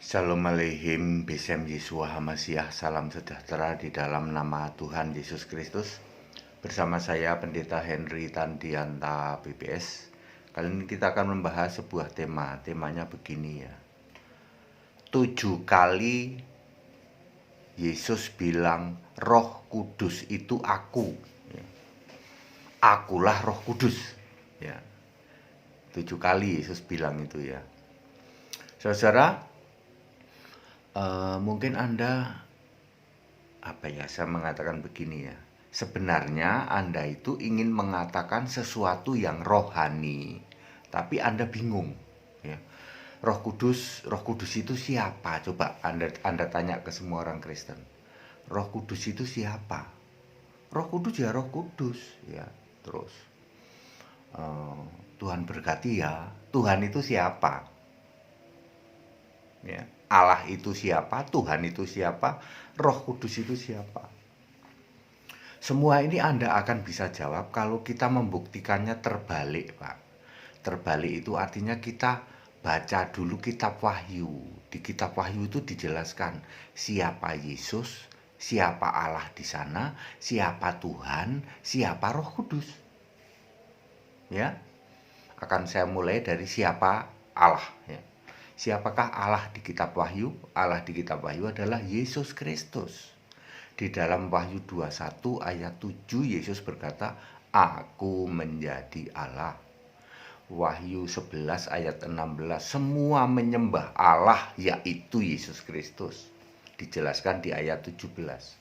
Shalom Aleichem, Besem Yeshua HaMashiach, salam sejahtera di dalam nama Tuhan Yesus Kristus. Bersama saya Pendeta Henry Tandianta BPS. Kali ini kita akan membahas sebuah temanya begini ya. 7 kali Yesus bilang Roh Kudus itu aku ya. Akulah Roh Kudus ya. 7 kali Yesus bilang itu ya. Saudara, mungkin Anda saya mengatakan begini ya. Sebenarnya Anda itu ingin mengatakan sesuatu yang rohani, tapi Anda bingung ya. Roh Kudus itu siapa? Coba Anda tanya ke semua orang Kristen. Roh Kudus itu siapa? Roh Kudus ya Roh Kudus ya. Terus Tuhan berkati ya. Tuhan itu siapa? Ya. Allah itu siapa, Tuhan itu siapa, Roh Kudus itu siapa. Semua ini Anda akan bisa jawab kalau kita membuktikannya terbalik, Pak. Terbalik itu artinya kita baca dulu kitab Wahyu. Di kitab Wahyu itu dijelaskan siapa Yesus, siapa Allah di sana, siapa Tuhan, siapa Roh Kudus. Ya. Akan saya mulai dari siapa Allah, ya. Siapakah Allah di kitab Wahyu? Allah di kitab Wahyu adalah Yesus Kristus. Di dalam Wahyu 21 ayat 7 Yesus berkata, "Aku menjadi Allah." Wahyu 11 ayat 16, semua menyembah Allah yaitu Yesus Kristus. Dijelaskan di ayat 17.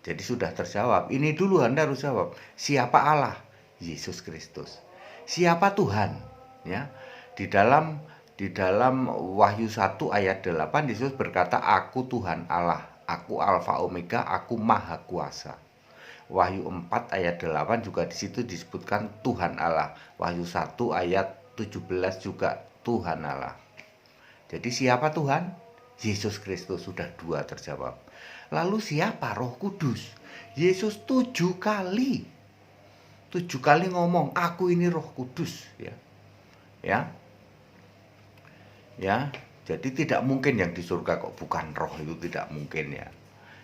Jadi sudah terjawab. Ini dulu Anda harus jawab. Siapa Allah? Yesus Kristus. Siapa Tuhan? Ya. Di dalam Wahyu 1 ayat 8 Yesus berkata, "Aku Tuhan Allah, aku Alfa Omega, aku Maha Kuasa." Wahyu 4 ayat 8 juga di situ disebutkan Tuhan Allah. Wahyu 1 ayat 17 juga Tuhan Allah. Jadi siapa Tuhan? Yesus Kristus, sudah 2 terjawab. Lalu siapa Roh Kudus? Yesus 7 kali ngomong, "Aku ini Roh Kudus." Ya, jadi tidak mungkin yang di surga kok bukan roh, itu tidak mungkin ya.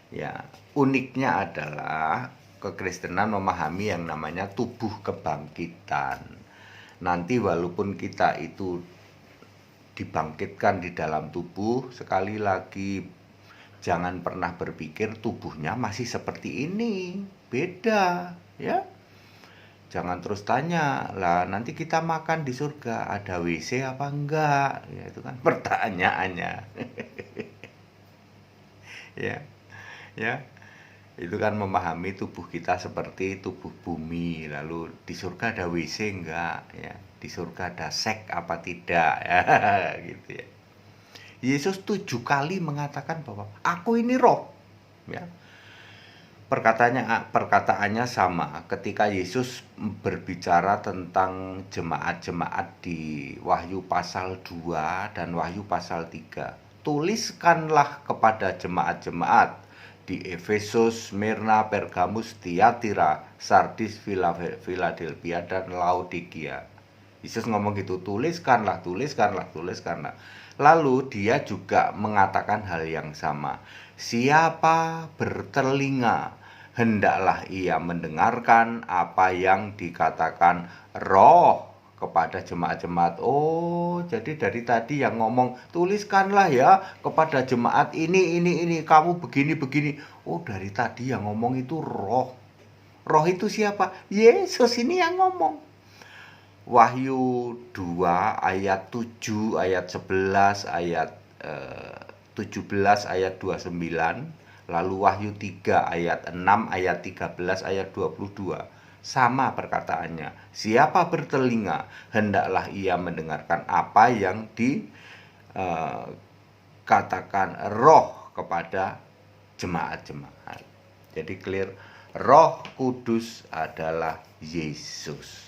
Ya, uniknya adalah kekristenan memahami yang namanya tubuh kebangkitan. Nanti walaupun kita itu dibangkitkan di dalam tubuh, sekali lagi jangan pernah berpikir tubuhnya masih seperti ini, beda ya. Jangan terus tanya, lah nanti kita makan di surga ada WC apa enggak? Ya, itu kan pertanyaannya. ya. Itu kan memahami tubuh kita seperti tubuh bumi. Lalu di surga ada WC enggak? Ya, di surga ada seks apa tidak? Ya, gitu ya. Yesus 7 kali mengatakan bahwa aku ini roh. Ya. Perkataannya sama ketika Yesus berbicara tentang jemaat-jemaat di Wahyu pasal 2 dan Wahyu pasal 3. Tuliskanlah kepada jemaat-jemaat di Efesus, Smyrna, Pergamus, Tiatira, Sardis, Philadelphia, dan Laodikia. Yesus ngomong gitu, tuliskanlah. Lalu dia juga mengatakan hal yang sama. Siapa bertelinga, hendaklah ia mendengarkan apa yang dikatakan Roh kepada jemaat-jemaat. Oh, jadi dari tadi yang ngomong, tuliskanlah ya kepada jemaat ini, kamu begini. Oh, dari tadi yang ngomong itu Roh. Roh itu siapa? Yesus ini yang ngomong. Wahyu 2 ayat 7, ayat 11, ayat 17, ayat 29. Lalu Wahyu 3 ayat 6, ayat 13, ayat 22. Sama perkataannya. Siapa bertelinga, hendaklah ia mendengarkan apa yang dikatakan Roh kepada jemaat-jemaat. Jadi clear, Roh Kudus adalah Yesus.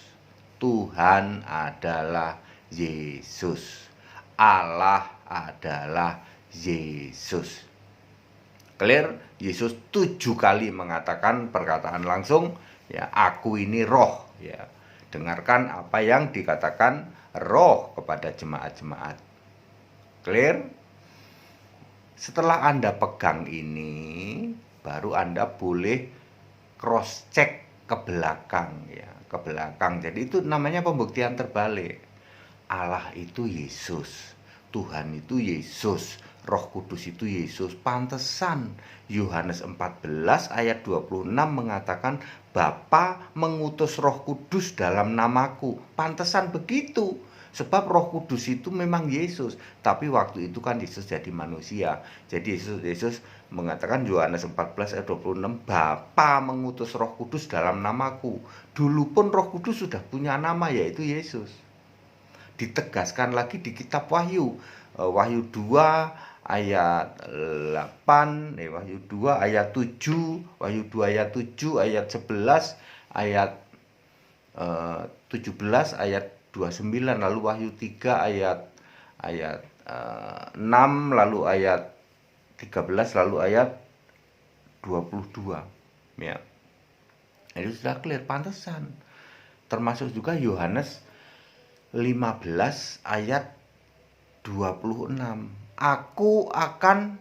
Tuhan adalah Yesus. Allah adalah Yesus. Clear? Yesus 7 kali mengatakan perkataan langsung, ya, aku ini roh, ya. Dengarkan apa yang dikatakan Roh kepada jemaat-jemaat. Clear? Setelah Anda pegang ini, baru Anda boleh cross check ke belakang ya, ke belakang. Jadi itu namanya pembuktian terbalik. Allah itu Yesus, Tuhan itu Yesus, Roh Kudus itu Yesus. Pantesan Yohanes 14 ayat 26 mengatakan Bapa mengutus Roh Kudus dalam namaku. Pantesan begitu. Sebab Roh Kudus itu memang Yesus, tapi waktu itu kan Yesus jadi manusia. Jadi Yesus mengatakan Yohanes 14 ayat 26, Bapa mengutus Roh Kudus dalam namaku. Dulu pun Roh Kudus sudah punya nama, yaitu Yesus. Ditegaskan lagi di kitab Wahyu, Wahyu 2 ayat 8, Wahyu 2 ayat 7, Wahyu 2 ayat 7, ayat 11, ayat 17, ayat 29, lalu Wahyu 3 ayat 6, lalu ayat 13, lalu ayat 22 ya. Itu sudah clear, pantesan. Termasuk juga Yohanes 15 ayat 26. Aku akan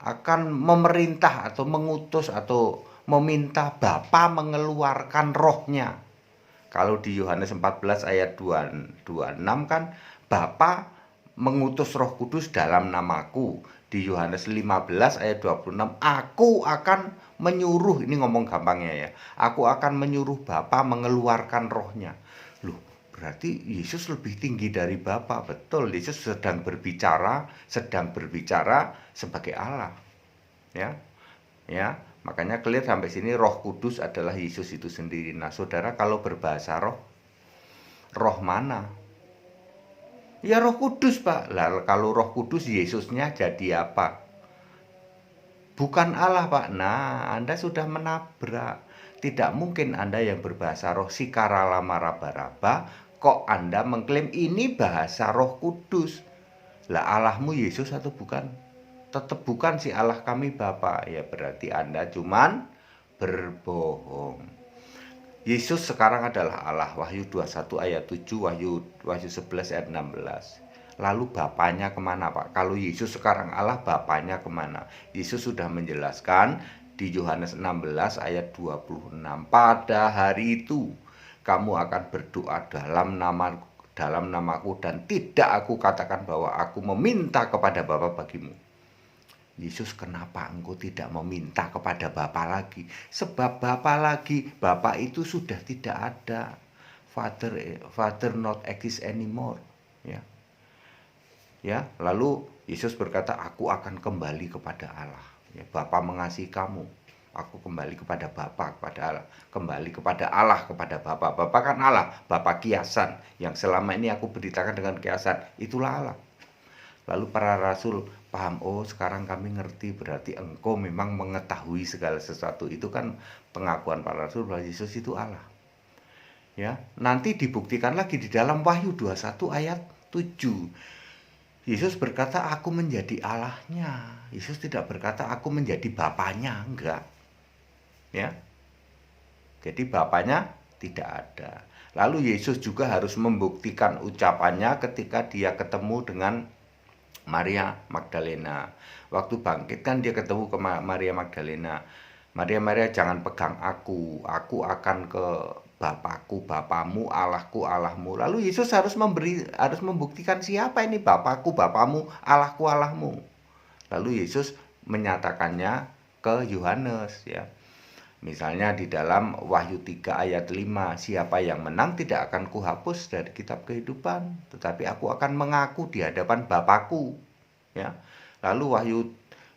akan memerintah atau mengutus atau meminta Bapa mengeluarkan rohnya. Kalau di Yohanes 14 ayat 26 kan Bapa mengutus Roh Kudus dalam namaku. Di Yohanes 15 ayat 26, aku akan menyuruh, ini ngomong gampangnya ya, aku akan menyuruh Bapa mengeluarkan rohnya. Loh, berarti Yesus lebih tinggi dari Bapa. Betul, Yesus sedang berbicara sebagai Allah. Ya, makanya clear sampai sini, Roh Kudus adalah Yesus itu sendiri. Nah, saudara, kalau berbahasa roh mana? Ya Roh Kudus, Pak. Lah kalau Roh Kudus Yesusnya jadi apa? Bukan Allah, Pak. Nah, Anda sudah menabrak. Tidak mungkin Anda yang berbahasa roh sikara lama raba-raba kok Anda mengklaim ini bahasa Roh Kudus. Lah Allahmu Yesus atau bukan? Tetap bukan, si Allah kami Bapa. Ya berarti Anda cuman berbohong. Yesus sekarang adalah Allah, Wahyu 21 ayat 7, Wahyu 11 ayat 16. Lalu Bapaknya kemana, Pak? Kalau Yesus sekarang Allah, Bapaknya kemana? Yesus sudah menjelaskan di Yohanes 16 ayat 26. Pada hari itu kamu akan berdoa dalam namaku, dan tidak aku katakan bahwa aku meminta kepada Bapa bagimu. Yesus, kenapa engkau tidak meminta kepada Bapa lagi? Sebab Bapa itu sudah tidak ada. Father not exist anymore. Ya, lalu Yesus berkata, aku akan kembali kepada Allah. Ya, Bapa mengasihi kamu, aku kembali kepada Bapa, kepada Allah, kembali kepada Allah, kepada Bapa. Bapa kan Allah, Bapa kiasan yang selama ini aku beritakan dengan kiasan, itulah Allah. Lalu para rasul paham, oh sekarang kami ngerti, berarti engkau memang mengetahui segala sesuatu. Itu kan pengakuan para rasul bahwa Yesus itu Allah. Ya, nanti dibuktikan lagi di dalam Wahyu 21 ayat 7. Yesus berkata, aku menjadi Allahnya. Yesus tidak berkata aku menjadi Bapaknya, enggak. Ya. Jadi Bapaknya tidak ada. Lalu Yesus juga harus membuktikan ucapannya ketika dia ketemu dengan Maria Magdalena. Waktu bangkit kan dia ketemu ke Maria Magdalena. Maria, jangan pegang aku akan ke Bapakku, Bapamu, Allahku, Allahmu. Lalu Yesus harus membuktikan siapa ini Bapakku, Bapamu, Allahku, Allahmu. Lalu Yesus menyatakannya ke Yohanes ya. Misalnya di dalam Wahyu 3 ayat 5, siapa yang menang tidak akan kuhapus dari kitab kehidupan, tetapi aku akan mengaku di hadapan Bapakku. Ya. Lalu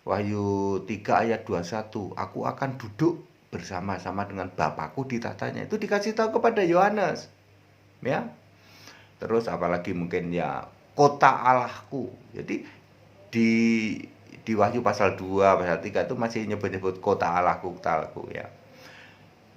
Wahyu 3 ayat 21, aku akan duduk bersama-sama dengan Bapakku di tahtanya. Itu dikasih tahu kepada Yohanes. Ya. Terus apalagi mungkin ya kota Allahku. Jadi di Wahyu pasal 2, pasal 3 itu masih nyebut-nyebut kota Allahku ya.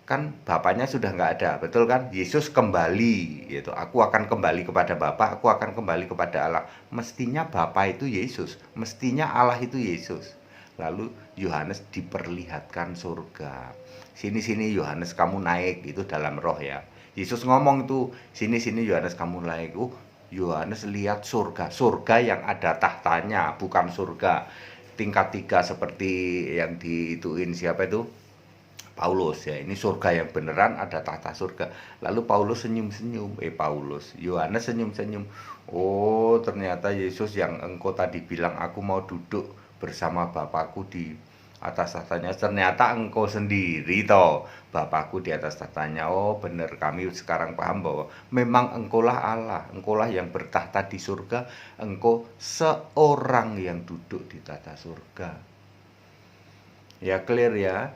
Kan Bapaknya sudah nggak ada, betul kan? Yesus kembali, gitu. Aku akan kembali kepada Bapa, aku akan kembali kepada Allah. Mestinya Bapa itu Yesus, mestinya Allah itu Yesus. Lalu Yohanes diperlihatkan surga. Sini Yohanes kamu naik, itu dalam roh ya. Yesus ngomong tuh, sini Yohanes kamu naik. Yohanes lihat surga yang ada tahtanya, bukan surga tingkat 3 seperti yang diituin siapa itu? Paulus ya. Ini surga yang beneran, ada tahta surga. Lalu Paulus senyum-senyum. Yohanes senyum-senyum. Oh, ternyata Yesus yang engkau tadi bilang aku mau duduk bersama Bapakku di atas tahtanya, ternyata engkau sendiri toh Bapakku di atas tahtanya. Oh bener, kami sekarang paham bahwa memang engkaulah Allah, engkaulah yang bertahta di surga, engkau seorang yang duduk di tahta surga. Ya clear ya.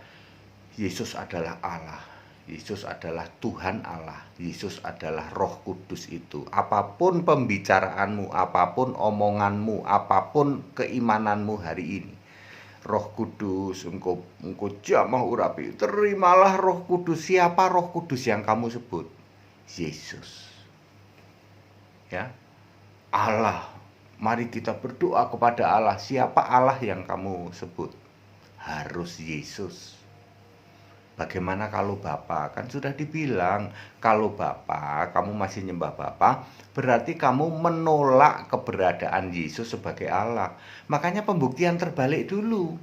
Yesus adalah Allah, Yesus adalah Tuhan Allah, Yesus adalah Roh Kudus itu. Apapun pembicaraanmu, apapun omonganmu, apapun keimananmu hari ini, Roh Kudus, engkau jamah urapi, terimalah Roh Kudus. Siapa Roh Kudus yang kamu sebut? Yesus. Ya, Allah. Mari kita berdoa kepada Allah. Siapa Allah yang kamu sebut? Harus Yesus. Bagaimana kalau Bapa? Kan sudah dibilang, kalau Bapa, kamu masih nyembah Bapa, berarti kamu menolak keberadaan Yesus sebagai Allah. Makanya pembuktian terbalik dulu.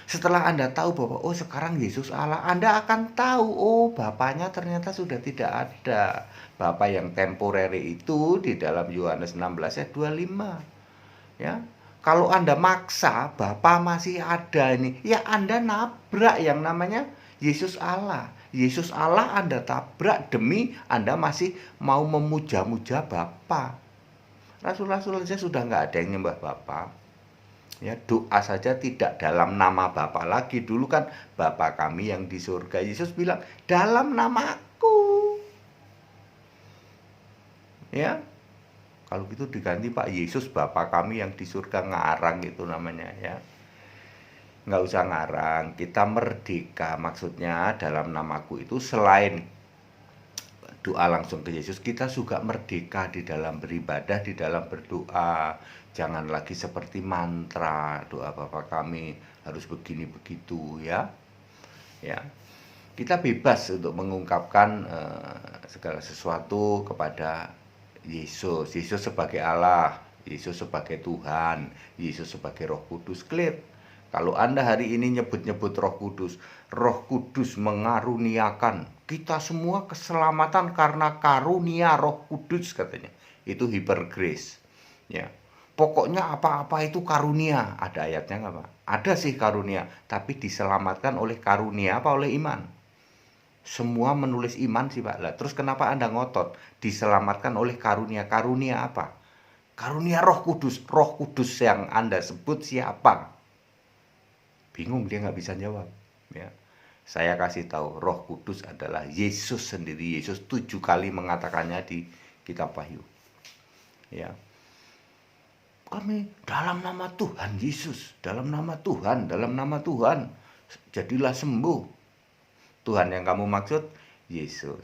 Setelah Anda tahu bahwa oh sekarang Yesus Allah, Anda akan tahu oh Bapaknya ternyata sudah tidak ada. Bapa yang temporary itu di dalam Yohanes 16 ayat 25. Ya. Kalau Anda maksa Bapa masih ada ini, ya Anda nabrak yang namanya Yesus Allah. Yesus Allah Anda tabrak demi Anda masih mau memuja-muja Bapa. Rasul-rasul saja sudah nggak ada yang nyembah Bapa. Ya, doa saja tidak dalam nama Bapa lagi. Dulu kan Bapa kami yang di surga. Yesus bilang dalam namaku. Ya. Kalau gitu diganti Pak Yesus Bapa kami yang di surga, ngarang itu namanya ya. Nggak usah ngarang, kita merdeka. Maksudnya dalam namaku itu selain doa langsung ke Yesus, kita juga merdeka di dalam beribadah, di dalam berdoa. Jangan lagi seperti mantra, doa Bapa kami harus begini begitu ya. Ya. Kita bebas untuk mengungkapkan segala sesuatu kepada Yesus. Yesus sebagai Allah, Yesus sebagai Tuhan, Yesus sebagai Roh Kudus, clear. Kalau Anda hari ini nyebut-nyebut Roh Kudus mengaruniakan kita semua keselamatan karena karunia Roh Kudus katanya. Itu hyper grace. Ya. Pokoknya apa-apa itu karunia. Ada ayatnya nggak Pak? Ada sih karunia, tapi diselamatkan oleh karunia apa oleh iman? Semua menulis iman sih Pak. Lah, terus kenapa Anda ngotot? Diselamatkan oleh karunia. Karunia apa? Karunia Roh Kudus. Roh Kudus yang Anda sebut siapa? Bingung, dia nggak bisa jawab ya. Saya kasih tahu, Roh Kudus adalah Yesus sendiri. Yesus 7 kali mengatakannya di kitab Wahyu ya. Kami dalam nama Tuhan Yesus, dalam nama Tuhan jadilah sembuh. Tuhan yang kamu maksud Yesus.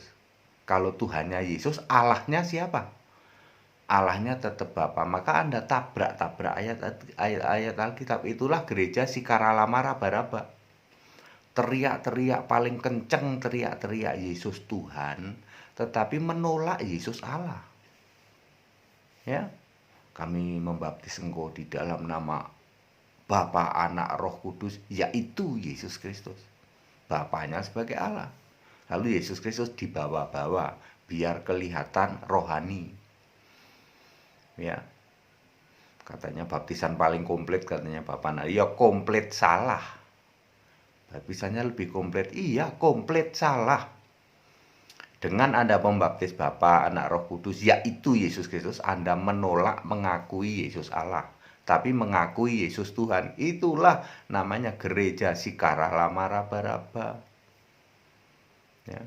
Kalau Tuhannya Yesus, Allahnya siapa? Allahnya tetap Bapa. Maka Anda tabrak ayat Alkitab. Itulah gereja Sikaralama Raba-Raba. Teriak-teriak paling kenceng, teriak-teriak Yesus Tuhan, tetapi menolak Yesus Allah. Ya, kami membaptis engkau di dalam nama Bapa, Anak, Roh Kudus, yaitu Yesus Kristus. Bapaknya sebagai Allah. Lalu Yesus Kristus dibawa-bawa biar kelihatan rohani. Ya, katanya baptisan paling komplit katanya Bapak. Nah, ya komplit salah. Baptisannya lebih komplit. Iya, komplit salah. Dengan Anda membaptis Bapa, Anak, Roh Kudus, yaitu Yesus Kristus, Anda menolak mengakui Yesus Allah, tapi mengakui Yesus Tuhan. Itulah namanya gereja Sikaralama Raba-Raba. Ya.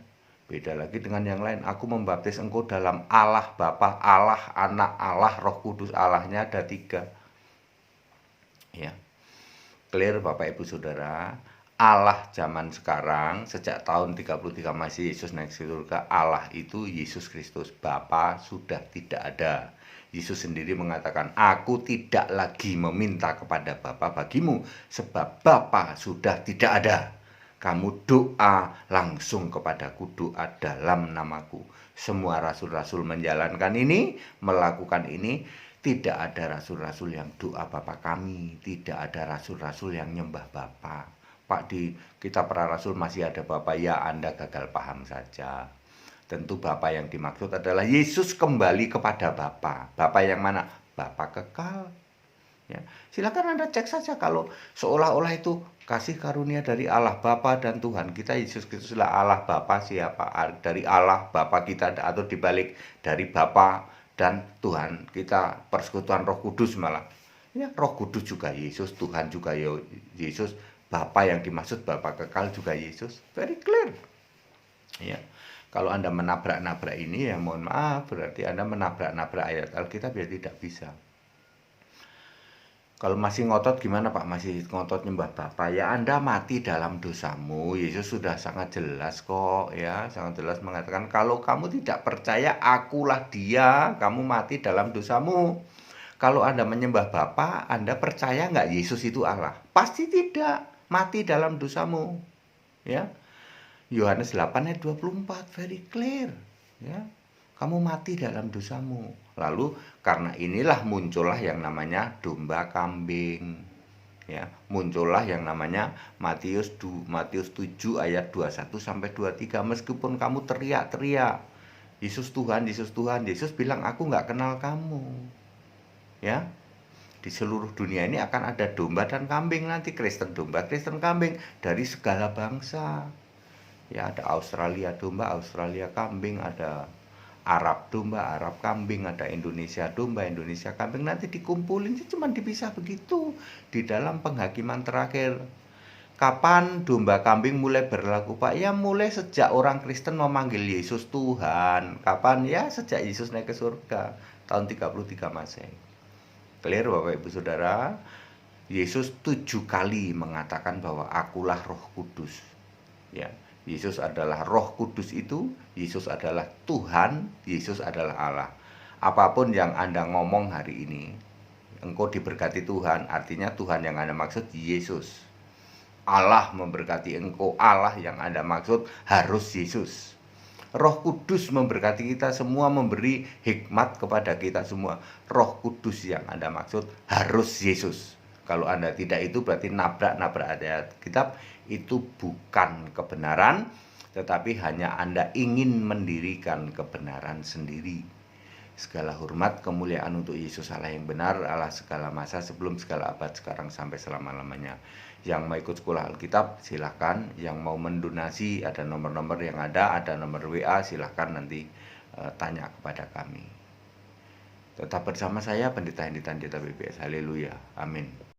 Beda lagi dengan yang lain. Aku membaptis engkau dalam Allah Bapa, Allah Anak, Allah Roh Kudus. Allahnya ada 3. Ya. Clear Bapak Ibu Saudara. Allah zaman sekarang sejak tahun 33 Masehi Yesus naik ke surga. Allah itu Yesus Kristus. Bapa sudah tidak ada. Yesus sendiri mengatakan, aku tidak lagi meminta kepada Bapa bagimu, sebab Bapa sudah tidak ada. Kamu doa langsung kepadaku, doa dalam namaku. Semua rasul-rasul menjalankan ini, melakukan ini. Tidak ada rasul-rasul yang doa Bapa kami, tidak ada rasul-rasul yang nyembah Bapa. Pak, di kitab para rasul masih ada Bapa, ya Anda gagal paham saja. Tentu Bapa yang dimaksud adalah Yesus kembali kepada Bapa. Bapa yang mana? Bapa kekal. Ya, silakan Anda cek saja kalau seolah-olah itu kasih karunia dari Allah Bapa dan Tuhan kita Yesus Kristuslah Allah Bapa siapa? Dari Allah Bapa kita atau dibalik dari Bapa dan Tuhan kita persekutuan Roh Kudus malah. Ya, Roh Kudus juga Yesus, Tuhan juga Yesus, Bapa yang dimaksud Bapa kekal juga Yesus. Very clear. Ya. Kalau Anda menabrak-nabrak ini ya mohon maaf, berarti Anda menabrak-nabrak ayat Alkitab ya tidak bisa. Kalau masih ngotot gimana Pak? Masih ngotot nyembah Bapa, ya Anda mati dalam dosamu. Yesus sudah sangat jelas kok ya, sangat jelas mengatakan kalau kamu tidak percaya akulah dia, kamu mati dalam dosamu. Kalau Anda menyembah Bapa, Anda percaya nggak Yesus itu Allah? Pasti tidak, mati dalam dosamu. Ya. Yohanes 8 ayat 24 very clear ya. Kamu mati dalam dosamu. Lalu karena inilah muncullah yang namanya domba kambing. Ya, muncullah yang namanya Matius 7 ayat 21 sampai 23. Meskipun kamu teriak-teriak, Yesus Tuhan, Yesus Tuhan, Yesus bilang aku nggak kenal kamu. Ya. Di seluruh dunia ini akan ada domba dan kambing nanti, Kristen domba, Kristen kambing dari segala bangsa. Ya, ada Australia domba, Australia kambing, ada Arab domba, Arab kambing, ada Indonesia domba, Indonesia kambing. Nanti dikumpulin, cuma dipisah begitu di dalam penghakiman terakhir. Kapan domba kambing mulai berlaku Pak? Ya mulai sejak orang Kristen memanggil Yesus Tuhan. Kapan? Ya sejak Yesus naik ke surga tahun 33 Masehi. Clear Bapak Ibu Saudara? Yesus 7 kali mengatakan bahwa akulah Roh Kudus. Ya. Yesus adalah Roh Kudus itu, Yesus adalah Tuhan, Yesus adalah Allah. Apapun yang Anda ngomong hari ini, engkau diberkati Tuhan, artinya Tuhan yang Anda maksud Yesus. Allah memberkati engkau, Allah yang Anda maksud harus Yesus. Roh Kudus memberkati kita semua, memberi hikmat kepada kita semua. Roh Kudus yang Anda maksud harus Yesus. Kalau Anda tidak itu berarti nabrak-nabrak ayat kitab. Itu bukan kebenaran, tetapi hanya Anda ingin mendirikan kebenaran sendiri. Segala hormat kemuliaan untuk Yesus Allah yang benar, Allah segala masa, sebelum segala abad, sekarang sampai selama-lamanya. Yang mau ikut sekolah Alkitab silahkan, yang mau mendonasi ada nomor-nomor yang ada nomor WA, silahkan nanti tanya kepada kami. Tetap bersama saya Pendeta Hendy Tandita BPS. Haleluya, amin.